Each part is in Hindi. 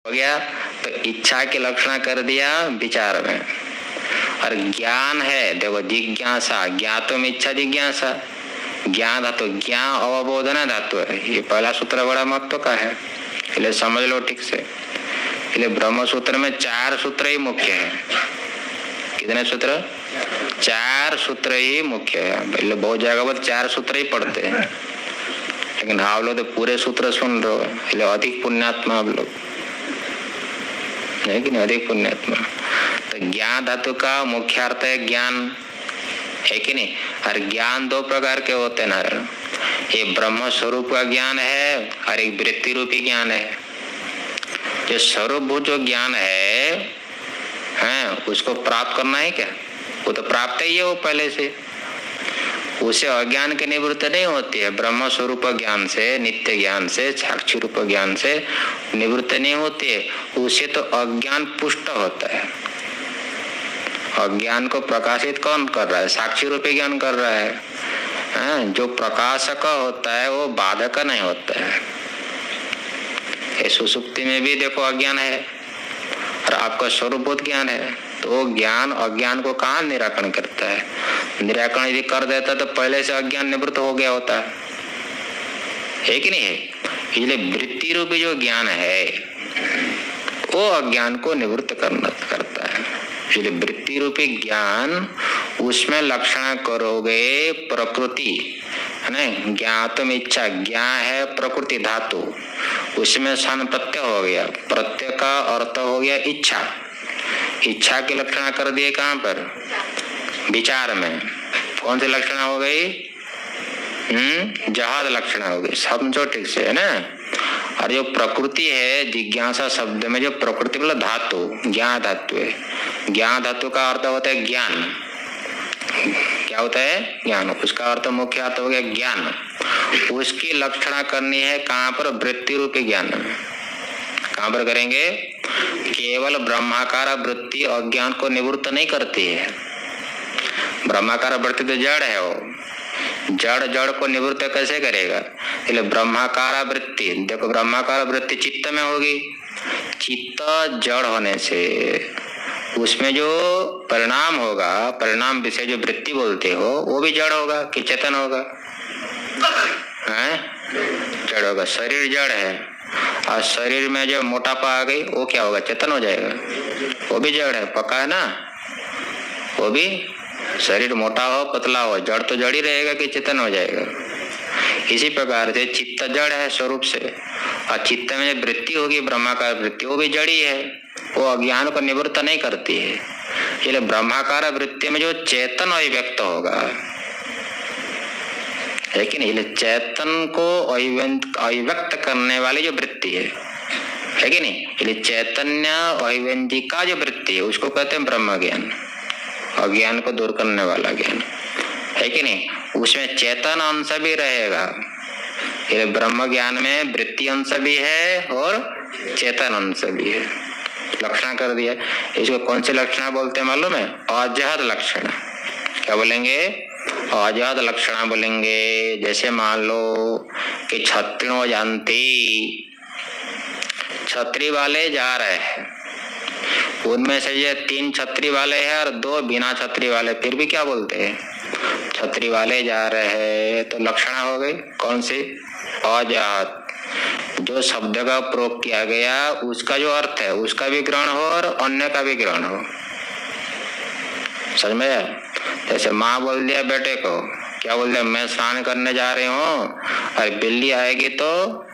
हो गया। तो इच्छा की लक्षण कर दिया विचार में। और ज्ञान है, देखो जिज्ञासा, ज्ञातो में इच्छा जिज्ञासा, ज्ञान धातु, ज्ञान अवबोधना धातु है। ये पहला सूत्र बड़ा महत्व का है, इसलिए समझ लो ठीक से। इसलिए ब्रह्म सूत्र में 4 सूत्र ही मुख्य है। कितने सूत्र? 4 सूत्र ही मुख्य है। पहले बहुत जगह पर 4 सूत्र ही पढ़ते हैं, लेकिन आप लोग तो पूरे सूत्र सुन रहे हो, इसलिए अधिक पुण्यात्मा आप लोग है कि नहीं? अधिक पुण्यात्मा। तो ज्ञान धातु का मुख्य अर्थ है ज्ञान, है कि नहीं? और ज्ञान 2 प्रकार के होते हैं ना, ये ब्रह्म स्वरूप का ज्ञान है और एक वृत्ति रूपी ज्ञान है। जो स्वरूपभूत जो ज्ञान है उसको प्राप्त करना है क्या? वो तो प्राप्त ही है वो पहले से, उसे अज्ञान की निवृत्ति नहीं होती है। ब्रह्म स्वरूप ज्ञान से, नित्य ज्ञान से, साक्षी रूप ज्ञान से निवृत्ति नहीं होती है, उसे तो अज्ञान पुष्ट होता है। अज्ञान को प्रकाशित कौन कर रहा है? साक्षी रूपी ज्ञान कर रहा है। जो प्रकाशक होता है वो बाधक नहीं होता है। सुसुप्ति में भी देखो अज्ञान है और आपका स्वरूपभूत ज्ञान है, तो ज्ञान अज्ञान को कहाँ निराकरण करता है? निराकरण यदि कर देता तो पहले से अज्ञान निवृत्त हो गया होता है कि नहीं है? इसलिए वृत्ति रूपी जो ज्ञान है वो अज्ञान को निवृत्त करता है। इसलिए वृत्ति रूपी ज्ञान, उसमें लक्षण करोगे प्रकृति है ना, ज्ञातम इच्छा, ज्ञा है प्रकृति धातु, उसमें सन प्रत्यय हो गया, प्रत्यय का अर्थ हो गया इच्छा। इच्छा की लक्षण कर दिए कहाँ पर? विचार में। कौन सी लक्षण हो गई? जहाद लक्षण हो गई। समझो ठीक से, है ना। और जो प्रकृति है, जिज्ञासा शब्द में जो प्रकृति मतलब धातु, ज्ञान धातु है। ज्ञान धातु का अर्थ होता है ज्ञान। क्या होता है? ज्ञान। उसका अर्थ मुख्य अर्थ हो गया ज्ञान। उसकी लक्षणा करनी है कहाँ पर? वृत्ति रूपी ज्ञान में। कहाँ पर करेंगे? केवल ब्रह्माकार वृत्ति अज्ञान को निवृत्त नहीं करती है। ब्रह्माकार वृत्ति तो जड़ है, वो जड़ को निवृत्त कैसे करेगा? इसलिए ब्रह्माकार वृत्ति, देखो ब्रह्माकार वृत्ति चित्त में होगी। चित्त जड़ होने से उसमें जो परिणाम होगा, परिणाम विषय जो वृत्ति बोलते हो, वो भी जड़ होगा कि चेतन होगा? जड़ होगा। शरीर जड़ है और शरीर में जो मोटापा आ गई वो क्या होगा? चेतन हो जाएगा। वो भी जड़ है, पक्का है ना? वो भी शरीर मोटा हो पतला हो, जड़ तो जड़ ही रहेगा कि चेतन हो जाएगा। इसी प्रकार से चित्त जड़ है स्वरूप से, और चित्त में जो वृत्ति होगी ब्रह्माकार वृत्ति, वो भी जड़ी है, वो अज्ञान को निवृत्त नहीं करती है। इसलिए ब्रह्माकार वृत्ति में जो चेतन अभिव्यक्त होगा, लेकिन इसलिए चेतन को अभिव्यक्त करने वाली जो वृत्ति है कि नहीं? इसलिए चैतन्य अभिव्यंजिका जो वृत्ति है उसको कहते हैं ब्रह्म ज्ञान, अज्ञान को दूर करने वाला ज्ञान, है कि नहीं? उसमें चेतन अंश भी रहेगा। ये ब्रह्म ज्ञान में वृत्ति अंश भी है और चेतन अंश भी है। लक्षण कर दिया। इसको कौन सी लक्षण बोलते हैं मालूम है? अजहद लक्षण। क्या बोलेंगे? अजहद लक्षण बोलेंगे। जैसे मान लो कि छत्रियों जानती, छतरी वाले जा रहे हैं, उनमें से ये 3 छतरी वाले हैं और 2 बिना छतरी वाले, फिर भी क्या बोलते हैं? छतरी वाले जा रहे हैं। तो लक्षण हो गई कौन सी? अजहद। जो शब्द का प्रयोग किया गया उसका जो अर्थ है उसका भी ग्रहण हो और अन्य का भी ग्रहण हो। समझ में? जैसे माँ बोल दिया बेटे को, क्या बोल दिया? मैं स्नान करने जा रही हूँ, और बिल्ली आएगी तो,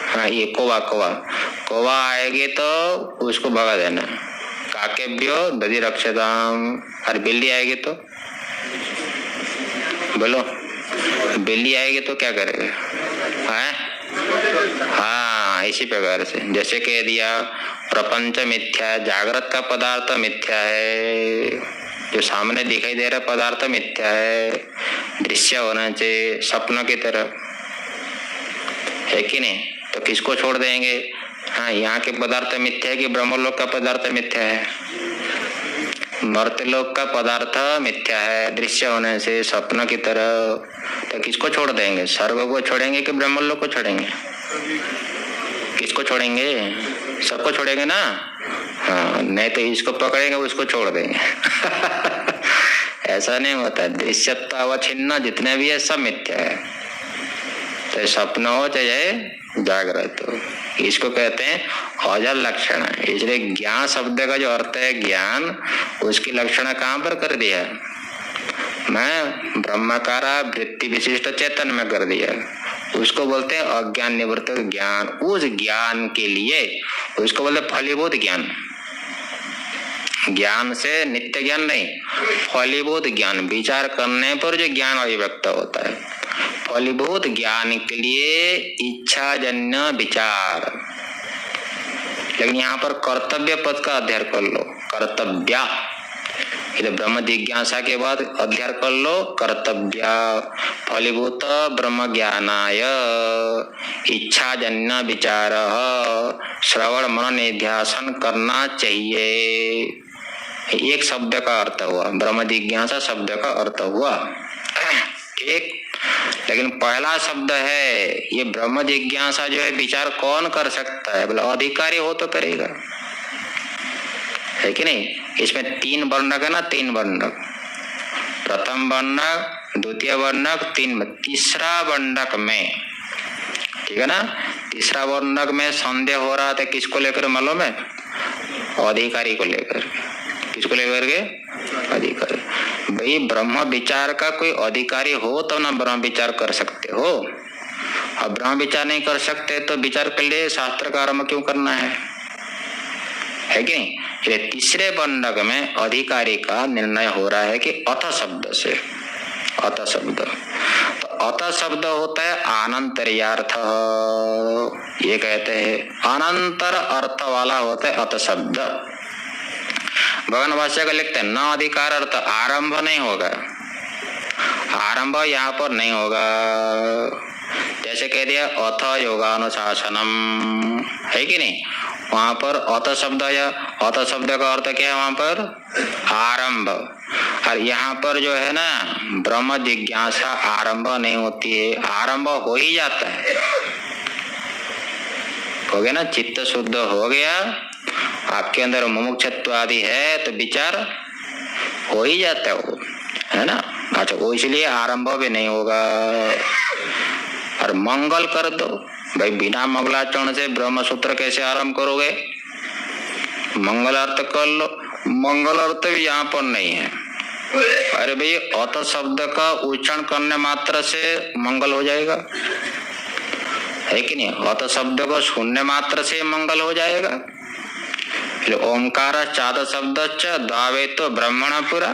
हाँ ये कौवा आएगी तो उसको भगा देना। काकेभ्यो दधि रक्षताम। और बिल्ली आएगी तो बोलो, बिल्ली आएगी तो क्या करेगा? हाँ, इसी प्रकार से जैसे कह दिया प्रपंच मिथ्या है, जागृत का पदार्थ मिथ्या है, जो सामने दिखाई दे रहा पदार्थ मिथ्या है, दृश्य होना चाहिए सपनों की तरह, है कि नहीं? तो किसको छोड़ देंगे? हाँ, यहाँ के पदार्थ मिथ्या है कि ब्रह्मलोक का पदार्थ मिथ्या है? मर्त्यलोक का पदार्थ मिथ्या है दृश्य होने से स्वप्न की तरह। तो किसको छोड़ देंगे? स्वर्ग को छोड़ेंगे कि ब्रह्मलोक को छोड़ेंगे? किसको छोड़ेंगे? सबको छोड़ेंगे ना? हाँ, नहीं तो इसको पकड़ेंगे उसको छोड़ देंगे। ऐसा नहीं होता। दृश्यत्वावच्छिन्न जितने भी है सब मिथ्या है, चाहे स्वप्न हो चाहे जागृत हो। इसको कहते हैं अजल लक्षण। इसलिए ज्ञान शब्द का जो अर्थ है ज्ञान, उसकी लक्षण कहाँ पर कर दिया? मैं ब्रह्माकारा वृत्ति विशिष्ट चेतन में कर दिया। उसको बोलते हैं अज्ञान निवृत्त ज्ञान। उस ज्ञान के लिए उसको बोलते फलीभूत ज्ञान। ज्ञान से नित्य ज्ञान नहीं, फलीभूत ज्ञान, विचार करने पर जो ज्ञान अभिव्यक्त होता है। फलीभूत ज्ञान के लिए इच्छाजन्य विचार। लेकिन यहाँ पर कर्तव्य पद का अध्ययन कर लो, कर्तव्य। ब्रह्म जिज्ञासा के बाद अध्ययन कर लो कर्तव्य। फलीभूत ब्रह्म ज्ञानाय इच्छाजन्य विचार श्रवण मनन निध्यासन करना चाहिए। एक शब्द का अर्थ हुआ, ब्रह्म जिज्ञासा शब्द का अर्थ हुआ, ठीक। लेकिन पहला शब्द है ये ब्रह्म जिज्ञासा जो है विचार कौन कर सकता है? बोले अधिकारी हो तो करेगा, है कि नहीं? इसमें 3 वर्णक है ना, 3 वर्णक, प्रथम वर्णक, द्वितीय वर्णक, तीसरा वर्णक में, ठीक है ना? तीसरा वर्णक में संदेह हो रहा था किसको लेकर मालूम है? अधिकारी को लेकर। किसको लेकर के? अधिकारी। भाई ब्रह्म विचार का कोई अधिकारी हो तो ना ब्रह्म विचार कर सकते हो। अब ब्रह्म विचार नहीं कर सकते तो विचार के लिए शास्त्र का आरंभ क्यों करना है कि नहीं? ये तीसरे वर्णक में अधिकारी का निर्णय हो रहा है कि अथ शब्द से। अथ शब्द, तो अथ शब्द होता है अनंतर्यार्थ, ये कहते हैं अनंतर अर्थ वाला होता है अथ शब्द। भगवान भाष्य का लिखते हैं न अधिकार अर्थ, आरंभ नहीं होगा, आरंभ यहाँ पर नहीं होगा। जैसे कह दिया अथ योगानुशासनम, है कि नहीं? वहां पर अथ शब्द या अथ शब्द का अर्थ क्या है? वहां पर आरंभ। और यहाँ पर जो है ना ब्रह्म जिज्ञासा आरंभ नहीं होती है, आरंभ हो ही जाता है। हो गया ना, चित्त शुद्ध हो गया, आपके अंदर मुमुक्षत्व आदि है तो विचार हो ही जाता है वो, है ना? अच्छा, वो इसलिए आरंभ भी नहीं होगा। और मंगल कर दो भाई, बिना मंगलाचरण से ब्रह्म सूत्र कैसे आरंभ करोगे? मंगल अर्थ कर लो, मंगल अर्थ भी यहाँ पर नहीं है। अरे भाई अत शब्द का उच्चारण करने मात्र से मंगल हो जाएगा, है कि नहीं? अत शब्द को सुनने मात्र से मंगल हो जाएगा। ओंकार चाद शब्द दावे तो ब्राह्मण पुरा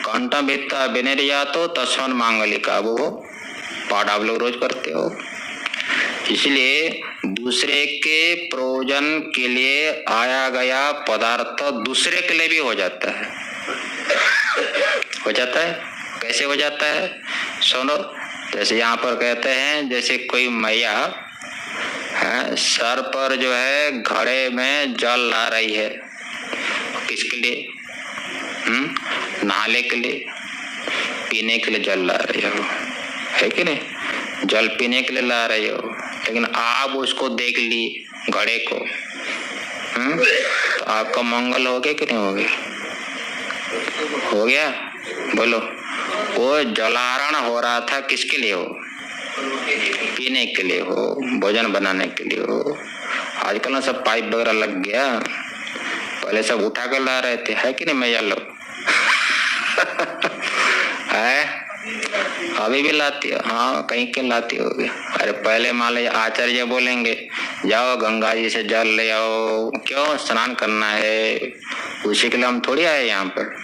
कंठ भित्ता विनिर्यातो तस्मन मांगलिका, वो पाठ आप लोग रोज करते हो। इसलिए दूसरे के प्रयोजन के लिए आया गया पदार्थ दूसरे के लिए भी हो जाता है। हो जाता है, कैसे हो जाता है? सुनो, जैसे यहाँ पर कहते हैं जैसे कोई मैया है सर पर जो है घड़े में जल ला रही है, किसके लिए? नहाने के लिए, पीने के लिए जल ला रही हो, है कि नहीं? जल पीने के लिए ला रही हो, लेकिन आप उसको देख ली घड़े को, तो आपका मंगल हो गया कि नहीं हो गया? हो गया। बोलो, वो जलारण हो रहा था किसके लिए हो? पीने के लिए हो, भोजन बनाने के लिए हो। आजकल ना सब पाइप वगैरह लग गया, पहले सब उठा कर ला रहे थे, है कि नहीं मैया लोग? है, अभी भी लाती हो? हाँ, कहीं के लाती होगी। अरे पहले मान लीजिए आचार्य बोलेंगे जाओ गंगा जी से जल ले आओ, क्यों? स्नान करना है, उसी के लिए हम थोड़ी आए यहाँ पर।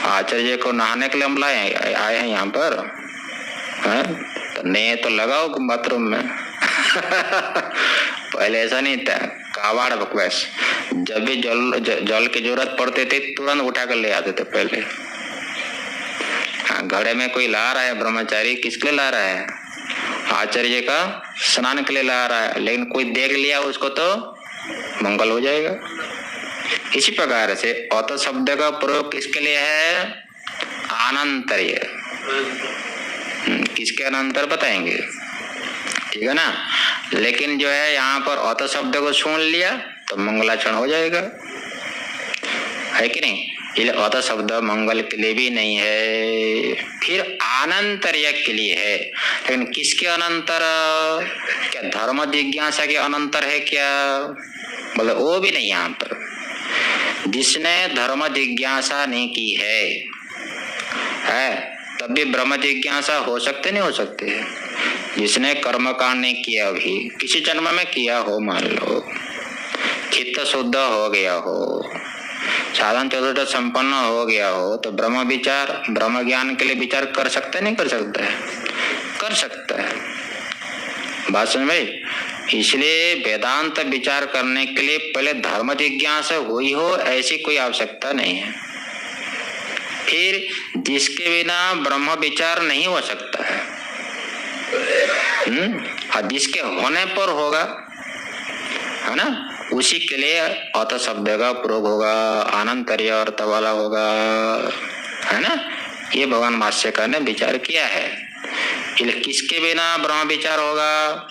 आचार्य को नहाने के लिए हम आए हैं यहाँ पर, है? तो नहीं तो लगाओ बाथरूम में। पहले ऐसा नहीं था, कावाड़ बकवास। जब भी जल की जरूरत पड़ती थी तुरंत उठा कर ले आते थे पहले। हाँ, घड़े में कोई ला रहा है ब्रह्मचारी, किसके लिए ला रहा है? आचार्य का स्नान के लिए ला रहा है, लेकिन कोई देख लिया उसको तो मंगल हो जाएगा। इसी प्रकार से अत शब्द का प्रयोग किसके लिए है? अनंतर्य। किसके अनंतर बताएंगे, ठीक है ना। लेकिन जो है यहाँ पर अत शब्द को सुन लिया तो मंगलाचरण हो जाएगा, है कि नहीं। ये अत शब्द मंगल के लिए भी नहीं है, फिर अनंतर्य के लिए है। लेकिन किसके अनंतर, क्या धर्म जिज्ञासा के अनंतर है क्या, बोले वो भी नहीं। यहाँ पर जिसने धर्म जिज्ञासा नहीं की है तब भी ब्रह्म जिज्ञासा हो सकते नहीं हो सकते। जिसने कर्म कांड नहीं किया, अभी किसी जन्म में किया हो, मान लो चित्त शुद्ध हो गया हो, साधन चतुर्थ संपन्न हो गया हो, तो ब्रह्म विचार, ब्रह्म ज्ञान के लिए विचार कर सकता है नहीं कर सकता है, कर सकता है। बात समझ में। इसलिए वेदांत विचार करने के लिए पहले धर्म जिज्ञासा हुई हो ऐसी कोई आवश्यकता नहीं है। फिर जिसके बिना ब्रह्म विचार नहीं हो सकता है, और जिसके होने पर होगा, है ना, उसी के लिए अत शब्द का प्रयोग होगा, अनंतर्य अर्थ वाला होगा, है ना। ये भगवान भाष्यकार ने विचार किया है। किसके बिना ब्रह्म विचार होगा,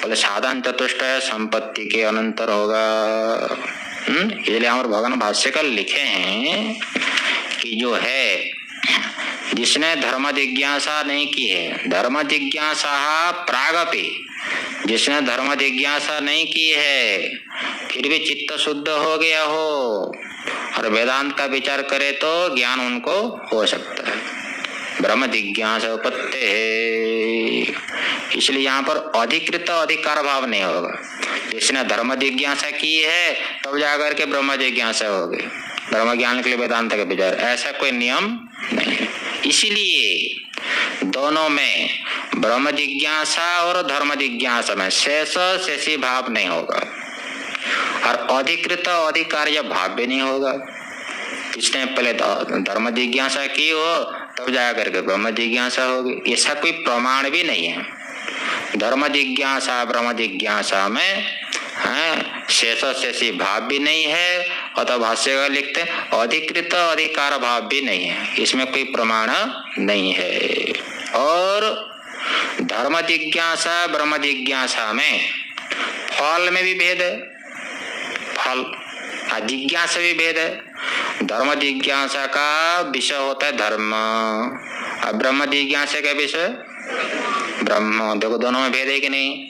बोले साधन चतुष्ट संपत्ति के अनंतर होगा। इसलिए हमारे भगवान भाष्यकार लिखे हैं कि जो है जिसने धर्म जिज्ञासा नहीं की है, धर्म जिज्ञासा प्रागपि, जिसने धर्म जिज्ञासा नहीं की है फिर भी चित्त शुद्ध हो गया हो और वेदांत का विचार करे तो ज्ञान उनको हो सकता है, ब्रह्म जिज्ञासा उपत्ति है। इसलिए यहाँ पर अधिकृत अधिकार भाव नहीं होगा। जिसने धर्म जिज्ञासा की है तब जाकर के ब्रह्म जिज्ञासा होगी, ब्रह्म ज्ञान के लिए वेदांत का विचार, ऐसा कोई नियम नहीं है। इसीलिए दोनों में, ब्रह्म जिज्ञासा और धर्म जिज्ञासा में शेष शेषी भाव नहीं होगा और अधिकृत अधिकार्य भाव भी नहीं होगा। इसने पहले धर्म जिज्ञासा की हो तब जाकर के ब्रह्म जिज्ञासा होगी, ऐसा कोई प्रमाण भी नहीं है। धर्म जिज्ञासा ब्रह्म जिज्ञासा में शेष शेषी भाव भी नहीं है, और तो भाष्यकार लिखते हैं अधिकृत अधिकार भाव भी नहीं है, इसमें कोई प्रमाण नहीं है। और धर्म जिज्ञासा ब्रह्म जिज्ञासा में फल में भी भेद है, फल जिज्ञासा भी भेद है। धर्म जिज्ञासा का विषय होता है धर्म, और ब्रह्म जिज्ञासा का विषय ब्रह्म। देखो दोनों में भेद है कि नहीं,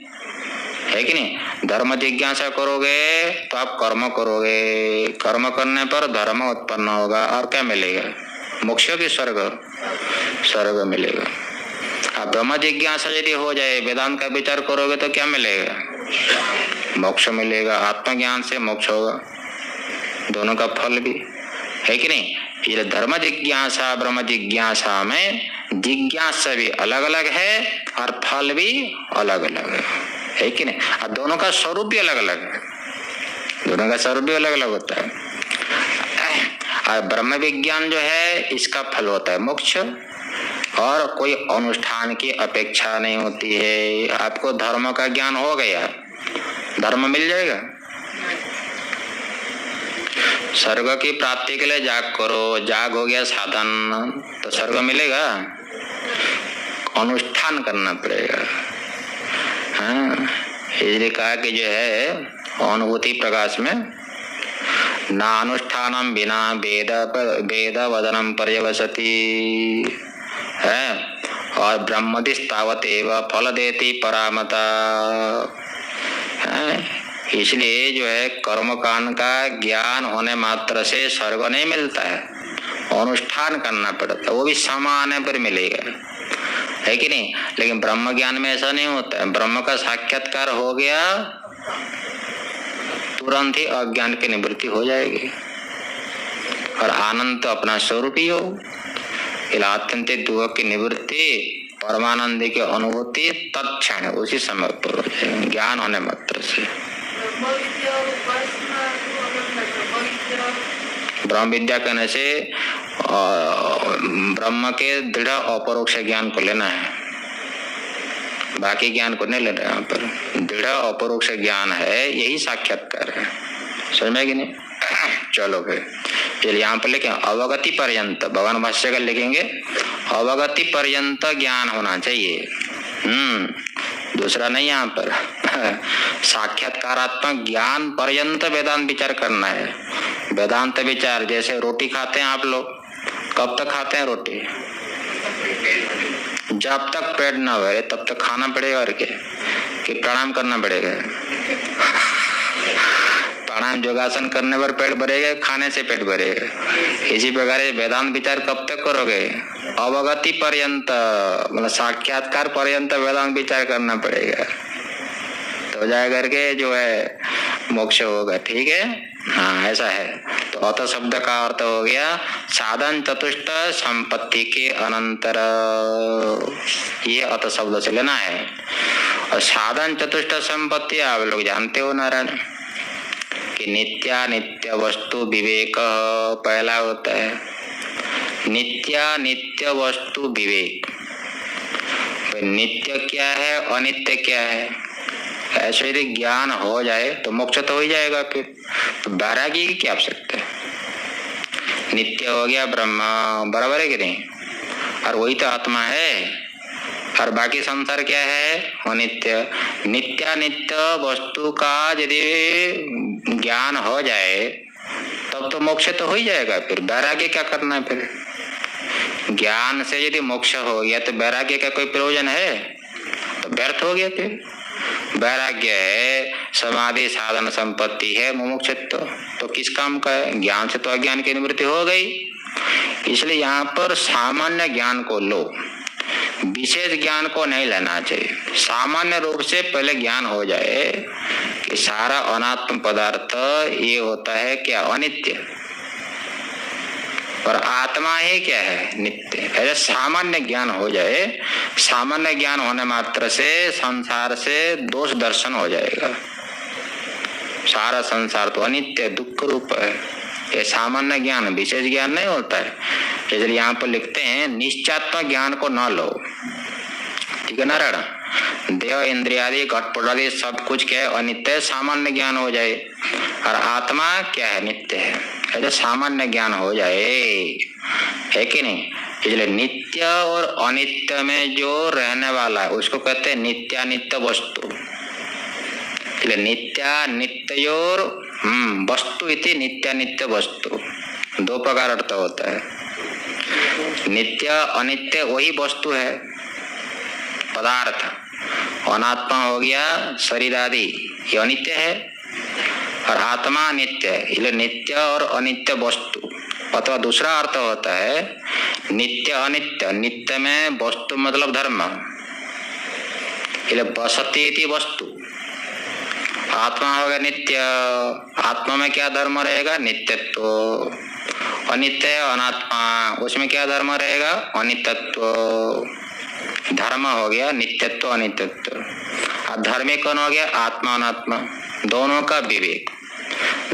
है कि नहीं। धर्म जिज्ञासा करोगे तो आप कर्म करोगे, कर्म करने पर धर्म उत्पन्न होगा और क्या मिलेगा, मोक्ष की स्वर्ग, स्वर्ग मिलेगा। अब ब्रह्म जिज्ञासा यदि हो जाए, वेदांत का विचार करोगे तो क्या मिलेगा, मोक्ष मिलेगा, आत्मज्ञान से मोक्ष होगा, दोनों का फल भी, है कि नहीं। ये धर्म जिज्ञासा ब्रह्म जिज्ञासा में जिज्ञासा भी अलग अलग है और फल भी अलग अलग है कि नहीं। और दोनों का स्वरूप भी अलग अलग है, दोनों का स्वरूप भी अलग अलग होता है। और ब्रह्म विज्ञान जो है इसका फल होता है मोक्ष, और कोई अनुष्ठान की अपेक्षा नहीं होती है। आपको धर्म का ज्ञान हो गया, धर्म मिल जाएगा। स्वर्ग की प्राप्ति के लिए जाग करो, जाग हो गया साधन, तो स्वर्ग मिलेगा, अनुष्ठान करना पड़ेगा। हाँ, इसलिए कहा कि जो है अनुभूति प्रकाश में ना अनुष्ठानम बिना वेद वदनम पर्यवसति है, और ब्रह्मदिस्तावत एव फल देती परामता। इसलिए जो है कर्म कांड का ज्ञान होने मात्र से स्वर्ग नहीं मिलता है, अनुष्ठान करना पड़ता है, वो भी समान पर मिलेगा, है कि नहीं। लेकिन ब्रह्म ज्ञान में ऐसा नहीं होता है, ब्रह्म का साक्षात्कार हो गया तुरंत ही अज्ञान की निवृत्ति हो जाएगी और आनंद तो अपना स्वरूप ही हो। आत्यंत दुख की निवृत्ति, परमानंद की अनुभूति तत्क्षण उसी समय पर हो जाएगी, ज्ञान होने मात्र से। ब्रह्म विद्या करने से ब्रह्म के दृढ़ अपरोक्ष ज्ञान को लेना है, बाकी ज्ञान को नहीं लेना। यहाँ पर दृढ़ अपरोक्ष ज्ञान है, यही साक्षात्कार है, समझ में कि नहीं। चलो फिर चलिए यहाँ पर लिखे अवगति पर्यंत, भगवान भाष्य का लिखेंगे अवगति पर्यंत ज्ञान होना चाहिए। दूसरा नहीं यहाँ पर। साक्षात्कारात्मक ज्ञान पर्यंत वेदांत विचार करना है। वेदांत विचार जैसे रोटी खाते हैं आप लोग, कब तक खाते हैं रोटी? जब तक पेट न भरे तब तक खाना पड़ेगा। और क्या कि प्रणाम करना पड़ेगा? प्राणायाम योगासन करने पर पेट भरेगा, खाने से पेट भरेगा। इसी प्रकार वेदांत विचार कब तक करोगे? अवगति पर्यंत, मतलब साक्षात्कार पर्यंत वेदांत विचार करना पड़ेगा, तो जा करके जो है मोक्ष होगा। ठीक है, हाँ ऐसा है। तो अत शब्द का अर्थ हो गया साधन चतुष्ट संपत्ति के अनंतर, ये अत शब्द से लेना है। और साधन चतुष्ट संपत्ति आप लोग जानते हो नारायण कि नित्य वस्तु विवेक पहला होता है। नित्य वस्तु विवेक, नित्य क्या है अनित्य क्या है, ऐसे यदि ज्ञान हो जाए तो मोक्ष तो हो ही जाएगा। फिर तो वैरागी की क्या आवश्यकता है? नित्य हो गया ब्रह्म, बराबर है कि नहीं? और वही तो आत्मा है। और बाकी संसार क्या है? अनित्य। नित्य वस्तु का यदि ज्ञान हो जाए तब तो मोक्ष तो हो ही जाएगा। फिर वैराग्य क्या करना है? फिर ज्ञान से यदि मोक्ष हो गया तो वैराग्य का कोई प्रयोजन है? तो व्यर्थ हो गया। फिर वैराग्य है, समाधि साधन संपत्ति है, मुमुक्षुत्व तो किस काम का है? ज्ञान से तो अज्ञान की निवृत्ति हो गई। इसलिए यहाँ पर सामान्य ज्ञान को लो, विशेष ज्ञान को नहीं लेना चाहिए। सामान्य रूप से पहले ज्ञान हो जाए कि सारा अनात्म पदार्थ ये होता है क्या? अनित्य। और आत्मा ही क्या है? नित्य। ऐसा सामान्य ज्ञान हो जाए, सामान्य ज्ञान होने मात्र से संसार से दोष दर्शन हो जाएगा। सारा संसार तो अनित्य दुख रूप है, ये सामान्य ज्ञान, विशेष ज्ञान नहीं होता है। इसलिए यहाँ पर लिखते हैं निश्चयात्मक ज्ञान को न लो। ठीक है नारायण? देह इंद्रियादि घटपट आदि सब कुछ क्या है? अनित्य, सामान्य ज्ञान हो जाए। और आत्मा क्या है? नित्य है। ऐसे सामान्य ज्ञान हो जाए, है कि नहीं? इसलिए नित्य और अनित्य में जो रहने वाला है उसको कहते हैं नित्यानित्य वस्तु। इसलिए नित्यानित्योर वस्तु इति नित्यानित्य वस्तु, दो प्रकार अर्थ होता है। नित्य अनित्य वही वस्तु है, पदार्थ। अनात्मा हो गया शरीर आदि, ये अनित्य है। और आत्मा नित्य है। इसलिए नित्य और अनित्य वस्तु, अथवा दूसरा अर्थ होता है नित्य अनित्य। नित्य में वस्तु मतलब धर्म, इसलिए बसती इति वस्तु। आत्मा हो गया नित्य, आत्मा में क्या धर्म रहेगा? नित्यत्व। अनित्य अनात्मा, उसमें क्या धर्म रहेगा? अनित्यत्व। धर्म हो गया नित्यत्व अनित्यत्व। और धर्मी कौन हो गया? आत्मा अनात्मा, दोनों का विवेक।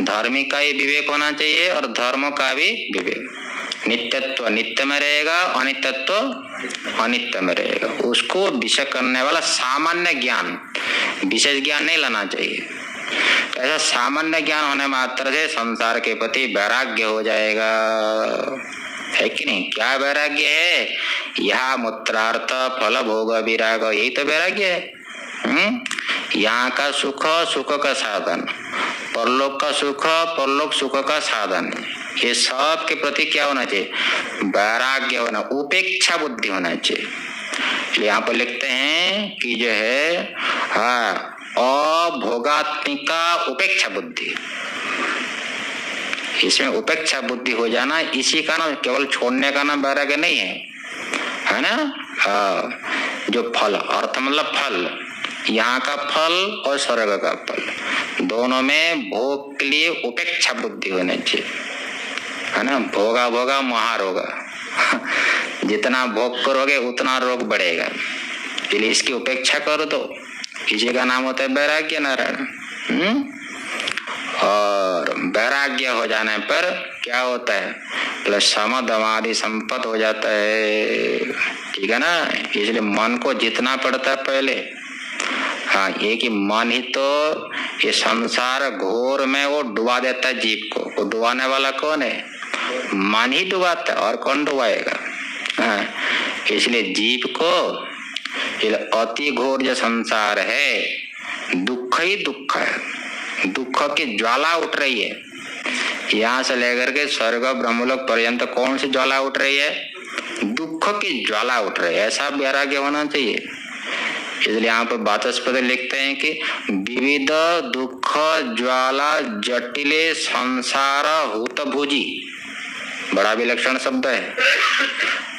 धर्मी का ही विवेक होना चाहिए और धर्म का भी विवेक। नित्यत्व नित्य में रहेगा, अनित्यत्व अनित्य में रहेगा। उसको विषय करने वाला सामान्य ज्ञान, विशेष ज्ञान नहीं लाना चाहिए। ऐसा सामान्य ज्ञान होने मात्र से संसार के प्रति वैराग्य हो जाएगा, है कि नहीं? क्या वैराग्य है? यह मूत्रार्थ फल भोग विराग, यही तो वैराग्य है। यहाँ का सुख सुख का साधन, परलोक का सुख परलोक सुख का साधन, ये सब के प्रति क्या होना चाहिए? वैराग्य होना, उपेक्षा बुद्धि होना चाहिए। यहाँ पर लिखते हैं कि जो है अभोगात्मिका उपेक्षा बुद्धि। इसमें उपेक्षा बुद्धि हो जाना, इसी का नाम, केवल छोड़ने का नाम वैराग्य नहीं है ना? जो फल, अर्थ मतलब फल, यहाँ का फल और स्वर्ग का फल, दोनों में भोग के लिए उपेक्षा बुद्धि होनी चाहिए, है ना? भोगा भोगा महारोगा। जितना भोग करोगे उतना रोग बढ़ेगा, इसलिए इसकी उपेक्षा कर दो। इसी का नाम होता है वैराग्य नारायण। और वैराग्य हो जाने पर क्या होता है? प्लस सम दमादि संपत्ति हो जाता है। ठीक है ना? इसलिए मन को जितना पड़ता है पहले, हाँ, ये कि मन ही तो ये संसार घोर में वो डुबा देता है जीव को। वो डुबाने वाला कौन है? मन ही डुबाता है, और कौन डुबाएगा? हाँ, इसलिए जीव को ये अति घोर जो संसार है दुख ही दुख है, दुख की ज्वाला उठ रही है। यहाँ से लेकर के स्वर्ग ब्रह्मलोक पर्यंत कौन सी ज्वाला उठ रही है? दुख की ज्वाला उठ रही है। ऐसा वैराग्य होना चाहिए। इसलिए यहाँ पर वाचस्पति लिखते हैं कि विविध दुख ज्वाला जटिले संसार हुत भुजी, बड़ा विलक्षण शब्द है।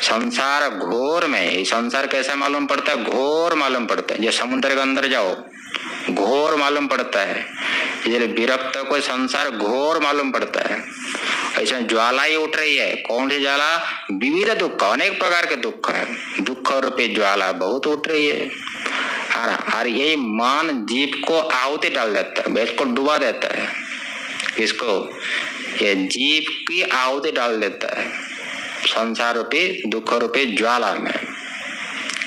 संसार घोर में, संसार कैसा मालूम पड़ता है? घोर मालूम पड़ता है। जो समुद्र के अंदर जाओ घोर मालूम पड़ता है, इसलिए विरक्त को संसार घोर मालूम पड़ता है। ऐसा ज्वाला ही उठ रही है। कौन सी ज्वाला? विविध दुख, अनेक प्रकार के दुख है, दुख रूपी ज्वाला बहुत उठ रही है। और यही मन जीव को आहुति डाल देता है, इसको डुबा देता है। किसको? ये जीव की आहुति डाल देता है संसार रूपी दुख रूपी ज्वाला में।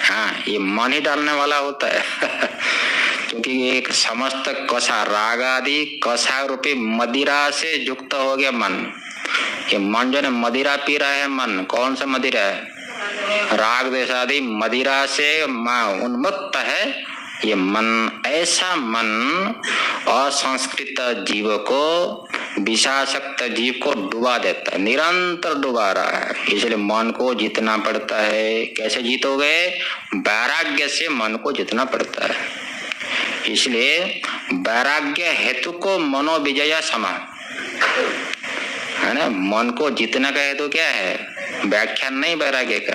हाँ, ये मन ही डालने वाला होता है क्योंकि एक समस्त कषा, राग आदि कषा रूपी मदिरा से युक्त हो गया मन। ये मन जो है मदिरा पी रहा है। मन कौन सा मदिरा है? राग द्वेष आदि मदिरा से उन्मत्त है ये मन। ऐसा मन असंस्कृत जीव को, विषासक्त जीव को डुबा देता है, निरंतर डुबा रहा है। इसलिए मन को जीतना पड़ता है। कैसे जीतोगे? वैराग्य से मन को जीतना पड़ता है। इसलिए वैराग्य हेतु को मनोविजया समा है ना। मन को जीतने का हेतु क्या है? व्याख्यान नहीं वैराग्य का।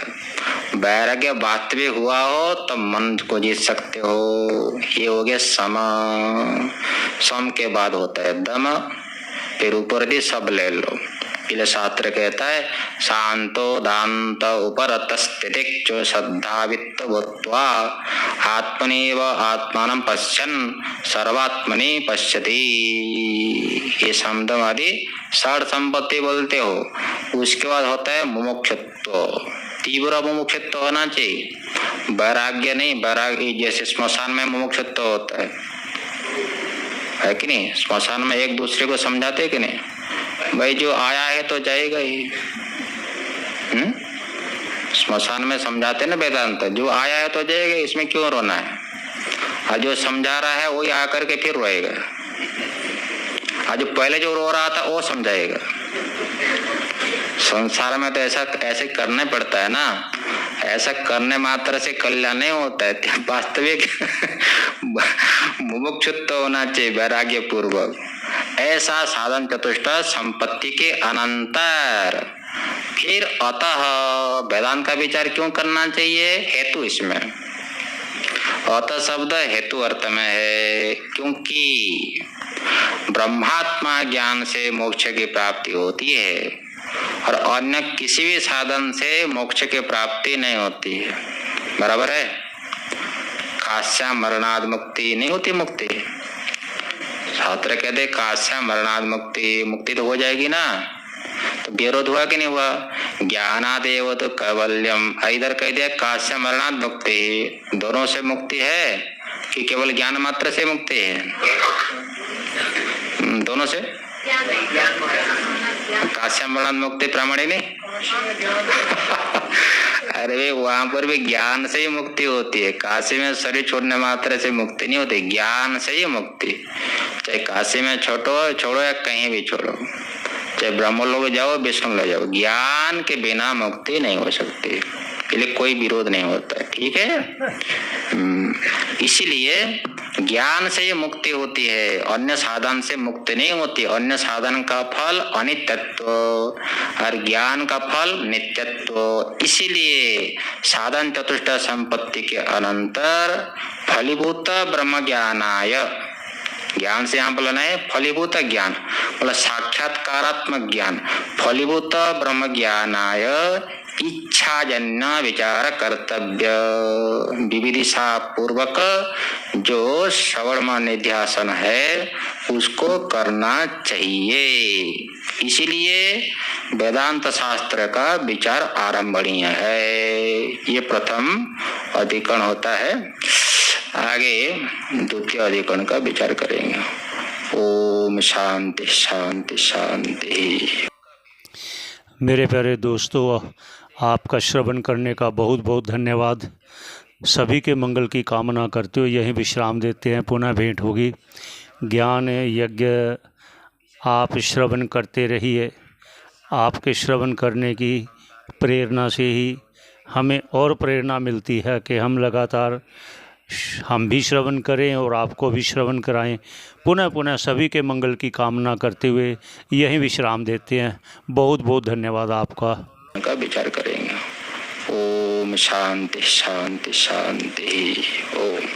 वैराग्य वास्तविक हुआ हो तो मन को जीत सकते हो। ये हो गया सम। सम के बाद होता है दम, फिर ऊपर भी सब ले लो। इसलिए शास्त्र कहता है शांतो दांत उपरत स्थितिक्षु श्रद्धावित्त भूत्वा आत्मनेव आत्मानं पश्यन् सर्वात्मनि पश्यति। ये शब्दवादी षड संपत्ति बोलते हो। उसके बाद होता है मुमुक्षुत्व, तीव्र मुमुक्षुत्व होना चाहिए। वैराग्य नहीं, वैराग्य जैसे श्मशान में मुमुक्षुत्व होता है कि नहीं? श्मशान में एक दूसरे को समझाते कि नहीं? भाई जो आया है तो जाएगा ही। श्मशान में समझाते ना वेदांत, जो आया है तो जाएगा, इसमें क्यों रोना है? और जो समझा रहा है वही आकर के फिर रोएगा। और जो पहले जो रो रहा था वो समझाएगा। संसार में तो ऐसे करना पड़ता है ना। ऐसा करने मात्र से कल्याण नहीं होता है। वास्तविक मुमुक्षुत्व होना चाहिए वैराग्य पूर्वक। ऐसा साधन चतुष्ट संपत्ति के अनंतर फिर अतः वेदांत का विचार क्यों करना चाहिए? हेतु इसमें अतः शब्द हेतु अर्थ में है। क्योंकि ब्रह्मात्मा ज्ञान से मोक्ष की प्राप्ति होती है और अन्य किसी भी साधन से मोक्ष की प्राप्ति नहीं होती है। बराबर है? काश्या मरणाद मुक्ति नहीं होती। मुक्ति छात्र कहते काश्या मरणाद मुक्ति, मुक्ति तो हो जाएगी ना। तो विरोध हुआ कि नहीं हुआ? ज्ञानादेव तो कैवल्यम, इधर कह दिया काश्या मरणाद मुक्ति। दोनों से मुक्ति है कि केवल ज्ञान मात्र से मुक्ति है? दोनों से। काश्या मरणाद मुक्ति प्रामाणिक नहीं अरे वहां पर भी ज्ञान से ही मुक्ति होती है। काशी में शरीर छोड़ने मात्र से मुक्ति नहीं होती, ज्ञान से ही मुक्ति। चाहे काशी में छोड़ो या कहीं भी छोड़ो, चाहे ब्रह्मलोक जाओ विष्णु ले जाओ, ज्ञान के बिना मुक्ति नहीं हो सकती। इसलिए कोई विरोध नहीं होता है। ठीक है? इसीलिए ज्ञान से ही मुक्ति होती है, अन्य साधन से मुक्ति नहीं होती। अन्य साधन का फल अनित्यत्व और ज्ञान का फल नित्यत्व। इसीलिए साधन चतुष्ट संपत्ति के अनंतर फलीभूत ब्रह्म ज्ञानाय, ज्ञान से यहाँ बोलना है फलीभूत ज्ञान, मतलब साक्षात्कारात्मक ज्ञान। फलीभूत ब्रह्म ज्ञानाय इच्छाजन्य विचार कर्तव्य, विविधिशा पूर्वक जो श्रवण निध्यासन है उसको करना चाहिए। इसीलिए वेदांत शास्त्र का विचार आरंभणीय है। ये प्रथम अधिकरण होता है। आगे द्वितीय अधिकरण का विचार करेंगे। ओम शांति शांति शांति। मेरे प्यारे दोस्तों, आपका श्रवण करने का बहुत बहुत धन्यवाद। सभी के मंगल की कामना करते हुए यहीं विश्राम देते हैं। पुनः भेंट होगी। ज्ञान यज्ञ आप श्रवण करते रहिए। आपके श्रवण करने की प्रेरणा से ही हमें और प्रेरणा मिलती है कि हम लगातार हम भी श्रवण करें और आपको भी श्रवण कराएं। पुनः पुनः सभी के मंगल की कामना करते हुए यहीं विश्राम देते हैं। बहुत बहुत धन्यवाद आपका। का विचार करेंगे। ओम शांति शांति शांति। ओम।